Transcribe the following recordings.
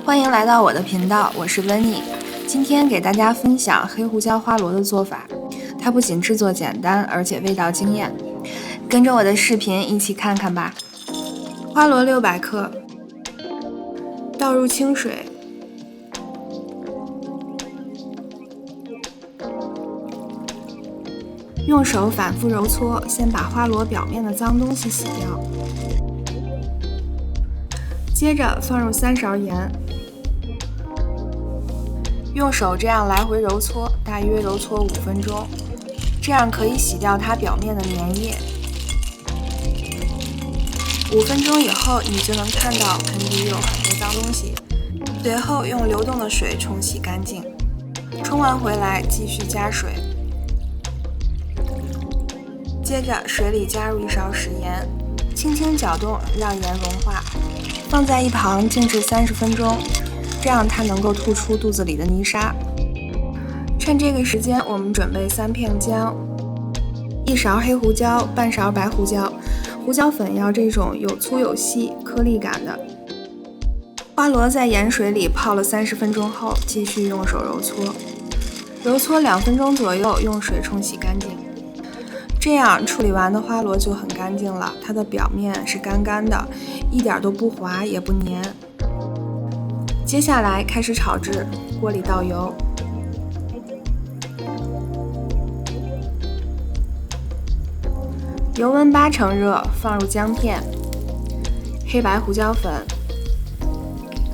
欢迎来到我的频道，我是温妮。今天给大家分享黑胡椒花螺的做法，它不仅制作简单，而且味道惊艳。跟着我的视频一起看看吧。花螺600克，倒入清水，用手反复揉搓，先把花螺表面的脏东西洗掉。接着放入3勺盐，用手这样来回揉搓，大约揉搓5分钟，这样可以洗掉它表面的粘液。5分钟以后，你就能看到盆底有很多脏东西。随后用流动的水冲洗干净，冲完回来继续加水。接着水里加入1勺食盐，轻轻搅动，让盐融化。放在一旁静置30分钟，这样它能够吐出肚子里的泥沙。趁这个时间，我们准备3片姜、1勺黑胡椒、半勺白胡椒。胡椒粉要这种有粗有细、颗粒感的。花螺在盐水里泡了30分钟后，继续用手揉搓，揉搓2分钟左右，用水冲洗干净。这样处理完的花螺就很干净了，它的表面是干干的，一点都不滑也不黏。接下来开始炒制，锅里倒油，油温8成热，放入姜片、黑白胡椒粉，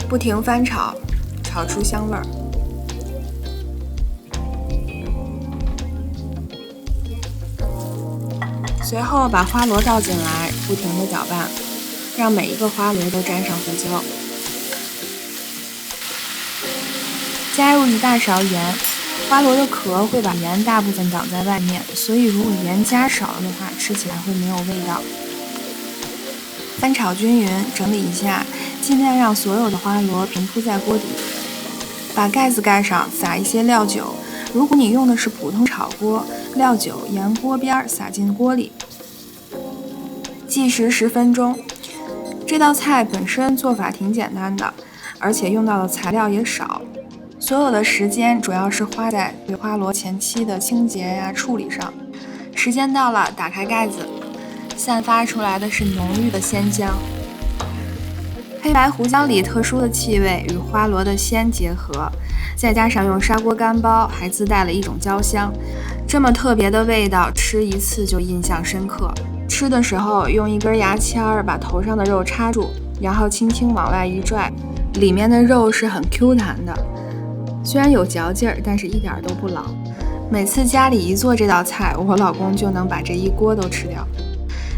不停翻炒，炒出香味儿。随后把花螺倒进来，不停地搅拌，让每一个花螺都沾上胡椒。加入1大勺盐，花螺的壳会把盐大部分挡在外面，所以如果盐加少了的话，吃起来会没有味道。翻炒均匀，整理一下，尽量让所有的花螺平铺在锅底。把盖子盖上，撒一些料酒。如果你用的是普通炒锅，料酒沿锅边撒进锅里，计时10分钟。这道菜本身做法挺简单的，而且用到的材料也少，所有的时间主要是花在对花螺前期的清洁呀、处理上。时间到了，打开盖子，散发出来的是浓郁的鲜香。黑白胡椒里特殊的气味与花螺的鲜结合，再加上用砂锅干包，还自带了一种焦香，这么特别的味道，吃一次就印象深刻。吃的时候用一根牙签把头上的肉插住，然后轻轻往外一拽，里面的肉是很 Q 弹的，虽然有嚼劲儿，但是一点都不老。每次家里一做这道菜，我老公就能把这一锅都吃掉。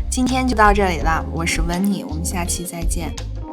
今天就到这里了，我是温妮，我们下期再见。